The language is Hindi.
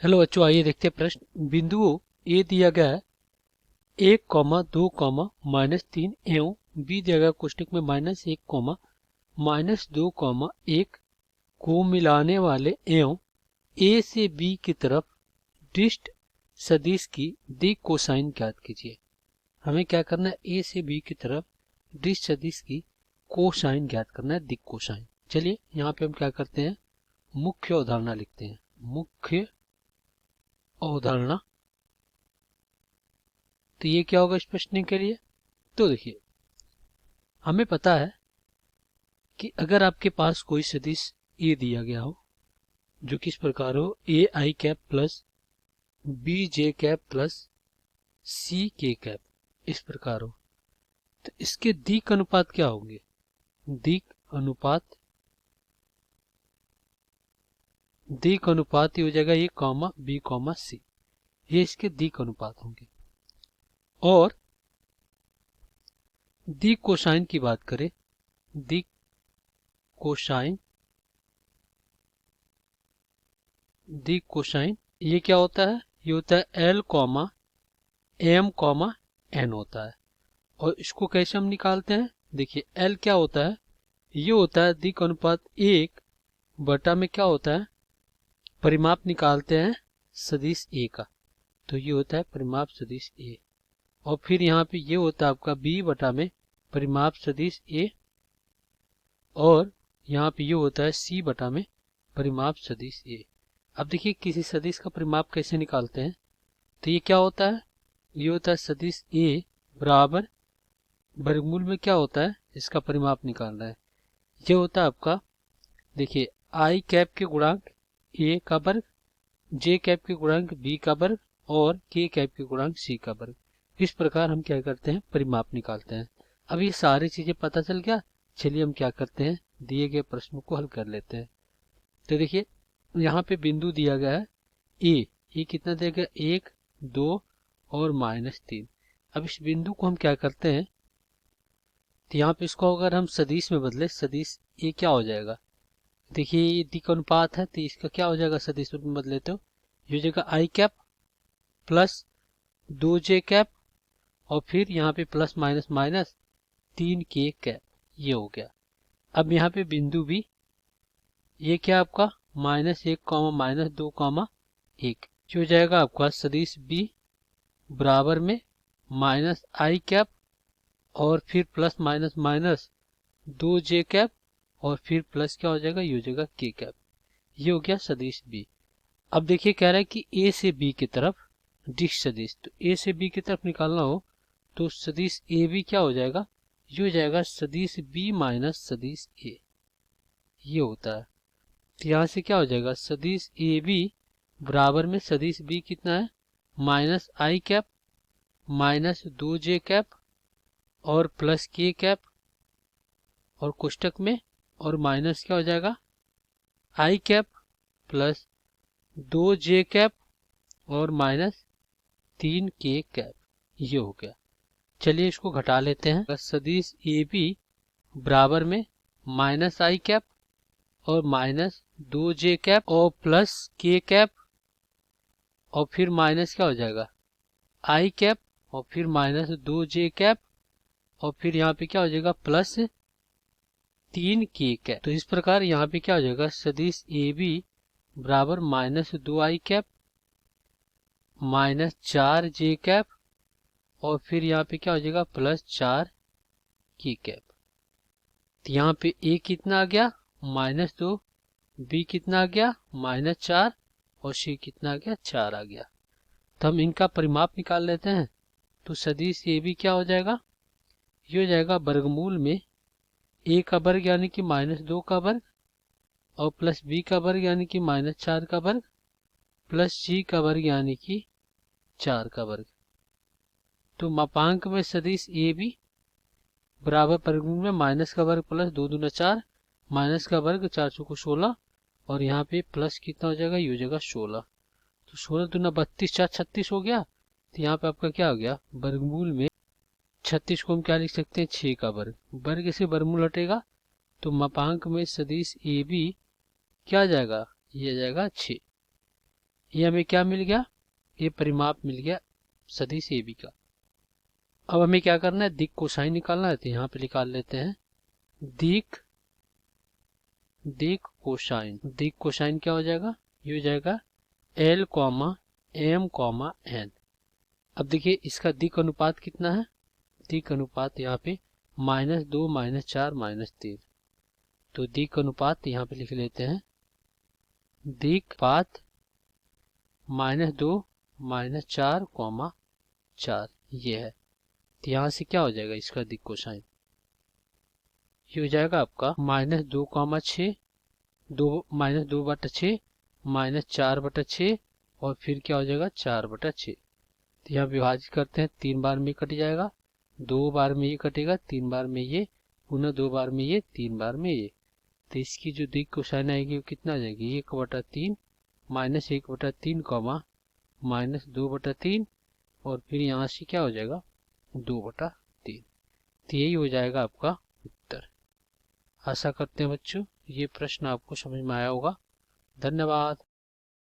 हेलो बच्चों, आइए देखते हैं प्रश्न। बिंदुओं ए दिया गया है 1, 2, -3 एवं बी दिया गया कोष्टक में -1, -2, 1 को मिलाने वाले एवं ए से बी की तरफ डिस्ट सदिश की दिक् कोसाइन ज्ञात कीजिए। हमें क्या करना है, ए से बी की तरफ डिस्ट सदिश की कोसाइन ज्ञात करना है, दिक् कोसाइन। चलिए यहाँ पे हम क्या करते हैं, मुख्य अवधारणा लिखते हैं। मुख्य अवधारणा, तो ये क्या होगा इस प्रश्न के लिए। तो देखिए, हमें पता है कि अगर आपके पास कोई सदिश ए दिया गया हो जो किस प्रकार हो, A I cap plus B J cap plus C K cap, इस प्रकार हो, तो इसके दिक् अनुपात क्या होंगे। दिक् अनुपात ये हो जाएगा ए कॉमा बी कॉमा सी, ये इसके दिक् अनुपात होंगे। और दिक् कोसाइन की बात करें, दिक् कोसाइन ये क्या होता है, ये होता है L comma M comma N होता है। और इसको कैसे हम निकालते हैं, देखिए एल क्या होता है, ये होता है दिक् अनुपात 1 में क्या होता है, परिमाप निकालते हैं सदिश ए का, तो ये होता है परिमाप सदिश ए। और फिर यहाँ पे ये होता है आपका बी बटा में परिमाप सदिश ए, और यहाँ पे ये होता है सी बटा में परिमाप सदिश ए। अब देखिए किसी सदिश का परिमाप कैसे निकालते हैं, तो ये क्या होता है, ये होता है सदिश ए बराबर वर्गमूल में क्या होता है, इसका परिमाप निकालना है। ये होता है आपका, देखिए आई कैप के गुणांक ए का वर्ग, जे कैप के गुणांक बी का वर्ग और के कैप के गुणांक सी का वर्ग। इस प्रकार हम क्या करते हैं, परिमाप निकालते हैं। अब ये सारी चीजें पता चल गया, चलिए हम क्या करते हैं, दिए गए प्रश्न को हल कर लेते हैं। तो देखिए यहाँ पे बिंदु दिया गया है ए, ये कितना दिया गया 1, 2 और -3। अब इस बिंदु को हम क्या करते हैं, तो यहाँ पे इसको अगर हम सदिश में बदले, सदिश ये क्या हो जाएगा, देखिए ये दिक् अनुपात है तो इसका क्या हो जाएगा, सदिश में बदले तो ये हो जाएगा आई कैप प्लस 2 जे कैप और फिर यहाँ पे प्लस माइनस माइनस 3 के कैप, ये हो गया। अब यहाँ पे बिंदु भी ये क्या आपका -1, -2, 1, जो हो जाएगा आपका सदिश बी बराबर में माइनस आई कैप और फिर प्लस माइनस माइनस 2 जे कैप और फिर प्लस क्या हो जाएगा, ये हो जाएगा के कैप, ये हो गया सदिश बी। अब देखिए कह रहा है कि ए से बी की तरफ डिस्क सदिश, तो ए से बी की तरफ निकालना हो तो सदिश ए बी क्या हो जाएगा, ये हो जाएगा सदिश बी माइनस सदिश ए, ये होता है। तो यहाँ से क्या हो जाएगा, सदिश ए बी बराबर में सदिश बी कितना है, माइनस आई कैप माइनस 2 जे कैप और प्लस के कैप और कोष्टक में, और माइनस क्या हो जाएगा आई कैप प्लस 2 जे कैप और माइनस 3 के कैप, ये हो गया। चलिए इसको घटा लेते हैं, सदिश ए बी बराबर में माइनस आई कैप और माइनस 2 जे कैप और प्लस के कैप और फिर माइनस क्या हो जाएगा आई कैप और फिर माइनस 2 जे कैप और फिर यहाँ पे क्या हो जाएगा प्लस 3 के कैप। तो इस प्रकार यहाँ पे क्या हो जाएगा, सदिश ए बी बराबर -2 आई कैप -4 जे कैप और फिर यहाँ पे क्या हो जाएगा +4 के कैप। तो यहाँ पे ए कितना आ गया -2, बी कितना आ गया -4 और सी कितना आ गया 4 आ गया। तो हम इनका परिमाप निकाल लेते हैं, तो सदिश ए बी क्या हो जाएगा, ये हो जाएगा वर्गमूल में ए का वर्ग यानी कि -2 का वर्ग और प्लस बी का वर्ग यानी कि -4 का वर्ग प्लस सी का वर्ग यानी कि 4 का वर्ग। तो मापांक में सदिश ए बी बराबर वर्गमूल में माइनस का वर्ग प्लस 2 दूना 4, माइनस का वर्ग 4 चौको 16 और यहाँ पे प्लस कितना हो जाएगा, ये हो जाएगा 16। तो 16 दूना 32, 4 36 हो गया। तो यहाँ पे आपका क्या हो गया, वर्गमूल में 36 को हम क्या लिख सकते हैं 6 का वर्ग, वर्ग से वर्गमूल हटेगा तो मापांक में सदिश ए बी क्या आ जाएगा, ये आ जाएगा 6। ये हमें क्या मिल गया, ये परिमाप मिल गया सदिश AB का। अब हमें क्या करना है, दिक् कोसाइन निकालना है, तो यहाँ पे निकाल लेते हैं दिक् कोसाइन। दिक् कोसाइन क्या हो जाएगा, ये हो जाएगा L M N। अब देखिए इसका दिक् अनुपात कितना है, दिक् अनुपात यहाँ पे -2 -4 -3, तो दिक् अनुपात यहाँ पे लिख लेते हैं दिक् पात -2 -4 4, ये है। तो यहाँ से क्या हो जाएगा इसका दिक् कोसाइन, ये हो जाएगा आपका -2, 2/6 -4/6 और फिर क्या हो जाएगा 4/6। तो यहाँ विभाजित करते हैं, 3 बार में कट जाएगा, 2 बार में ये कटेगा, 3 बार में ये, पुनः 2 बार में ये, 3 बार में ये। तो इसकी जो दिक् कोसाइन आएगी वो कितना आ जाएगी, 1/3 -1/3 -2/3 और फिर यहाँ से क्या हो जाएगा 2/3। तो यही हो जाएगा आपका उत्तर। आशा करते हैं बच्चों ये प्रश्न आपको समझ में आया होगा। धन्यवाद।